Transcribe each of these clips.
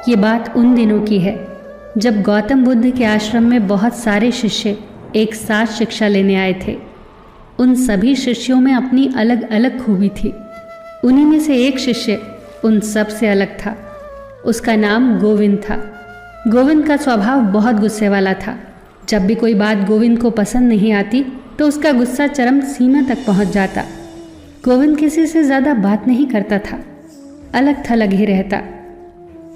ये बात उन दिनों की है जब गौतम बुद्ध के आश्रम में बहुत सारे शिष्य एक साथ शिक्षा लेने आए थे। उन सभी शिष्यों में अपनी अलग अलग खूबी थी। उन्हीं में से एक शिष्य उन सब से अलग था। उसका नाम गोविंद था। गोविंद का स्वभाव बहुत गुस्से वाला था। जब भी कोई बात गोविंद को पसंद नहीं आती तो उसका गुस्सा चरम सीमा तक पहुंच जाता। गोविंद किसी से ज़्यादा बात नहीं करता था, अलग थलग ही रहता।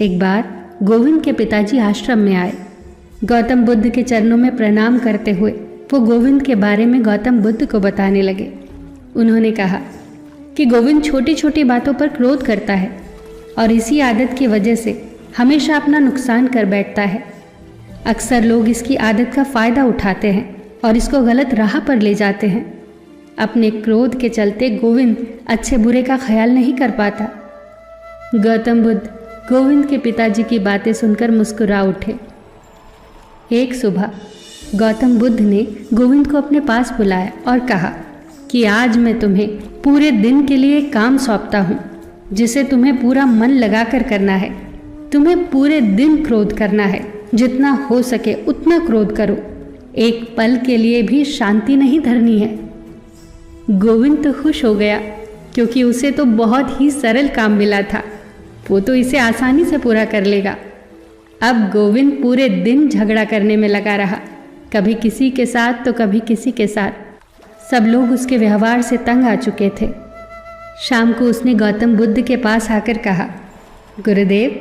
एक बार गोविंद के पिताजी आश्रम में आए। गौतम बुद्ध के चरणों में प्रणाम करते हुए वो गोविंद के बारे में गौतम बुद्ध को बताने लगे। उन्होंने कहा कि गोविंद छोटी छोटी बातों पर क्रोध करता है और इसी आदत की वजह से हमेशा अपना नुकसान कर बैठता है। अक्सर लोग इसकी आदत का फ़ायदा उठाते हैं और इसको गलत राह पर ले जाते हैं। अपने क्रोध के चलते गोविंद अच्छे बुरे का ख्याल नहीं कर पाता। गौतम बुद्ध गोविंद के पिताजी की बातें सुनकर मुस्कुरा उठे। एक सुबह गौतम बुद्ध ने गोविंद को अपने पास बुलाया और कहा कि आज मैं तुम्हें पूरे दिन के लिए काम सौंपता हूँ, जिसे तुम्हें पूरा मन लगाकर करना है। तुम्हें पूरे दिन क्रोध करना है, जितना हो सके उतना क्रोध करो। एक पल के लिए भी शांति नहीं धरनी है। गोविंद तो खुश हो गया, क्योंकि उसे तो बहुत ही सरल काम मिला था। वो तो इसे आसानी से पूरा कर लेगा। अब गोविंद पूरे दिन झगड़ा करने में लगा रहा, कभी किसी के साथ तो कभी किसी के साथ। सब लोग उसके व्यवहार से तंग आ चुके थे। शाम को उसने गौतम बुद्ध के पास आकर कहा, गुरुदेव,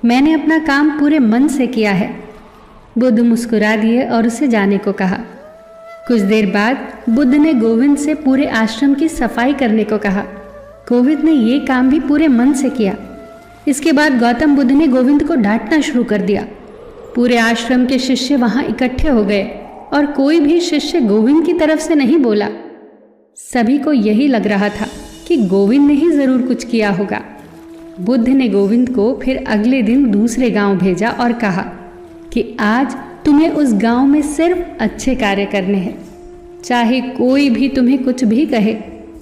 मैंने अपना काम पूरे मन से किया है। बुद्ध मुस्कुरा दिए और उसे जाने को कहा। कुछ देर बाद बुद्ध ने गोविंद से पूरे आश्रम की सफाई करने को कहा। गोविंद ने ये काम भी पूरे मन से किया। इसके बाद गौतम बुद्ध ने गोविंद को डांटना शुरू कर दिया। पूरे आश्रम के शिष्य वहां इकट्ठे हो गए और कोई भी शिष्य गोविंद की तरफ से नहीं बोला। सभी को यही लग रहा था कि गोविंद ने ही जरूर कुछ किया होगा। बुद्ध ने गोविंद को फिर अगले दिन दूसरे गांव भेजा और कहा कि आज तुम्हें उस गांव में सिर्फ अच्छे कार्य करने हैं। चाहे कोई भी तुम्हें कुछ भी कहे,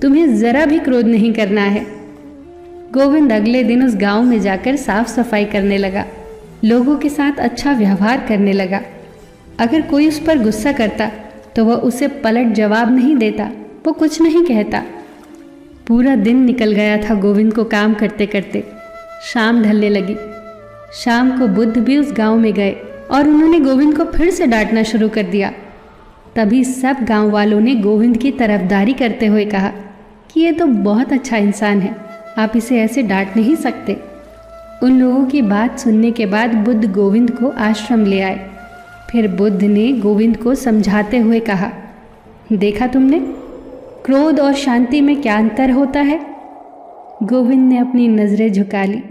तुम्हें जरा भी क्रोध नहीं करना है। गोविंद अगले दिन उस गांव में जाकर साफ सफाई करने लगा, लोगों के साथ अच्छा व्यवहार करने लगा। अगर कोई उस पर गुस्सा करता तो वह उसे पलट जवाब नहीं देता, वो कुछ नहीं कहता। पूरा दिन निकल गया था गोविंद को काम करते करते। शाम ढलने लगी। शाम को बुद्ध भी उस गांव में गए और उन्होंने गोविंद को फिर से डांटना शुरू कर दिया। तभी सब गांव वालों ने गोविंद की तरफदारी करते हुए कहा कि ये तो बहुत अच्छा इंसान है, आप इसे ऐसे डांट नहीं सकते। उन लोगों की बात सुनने के बाद बुद्ध गोविंद को आश्रम ले आए। फिर बुद्ध ने गोविंद को समझाते हुए कहा, देखा तुमने, क्रोध और शांति में क्या अंतर होता है। गोविंद ने अपनी नज़रें झुका ली।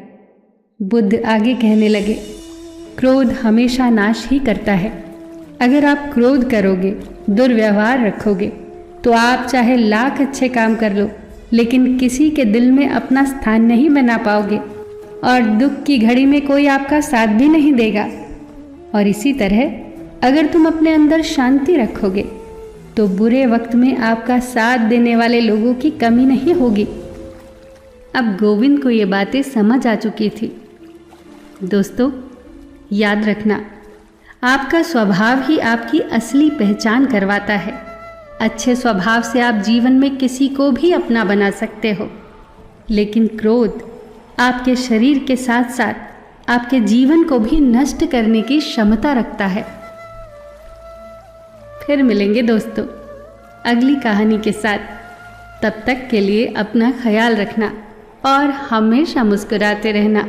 बुद्ध आगे कहने लगे, क्रोध हमेशा नाश ही करता है। अगर आप क्रोध करोगे, दुर्व्यवहार रखोगे, तो आप चाहे लाख अच्छे काम कर लो, लेकिन किसी के दिल में अपना स्थान नहीं बना पाओगे और दुख की घड़ी में कोई आपका साथ भी नहीं देगा। और इसी तरह अगर तुम अपने अंदर शांति रखोगे तो बुरे वक्त में आपका साथ देने वाले लोगों की कमी नहीं होगी। अब गोविंद को ये बातें समझ आ चुकी थी। दोस्तों, याद रखना, आपका स्वभाव ही आपकी असली पहचान करवाता है। अच्छे स्वभाव से आप जीवन में किसी को भी अपना बना सकते हो, लेकिन क्रोध आपके शरीर के साथ साथ आपके जीवन को भी नष्ट करने की क्षमता रखता है। फिर मिलेंगे दोस्तों अगली कहानी के साथ। तब तक के लिए अपना ख्याल रखना और हमेशा मुस्कुराते रहना।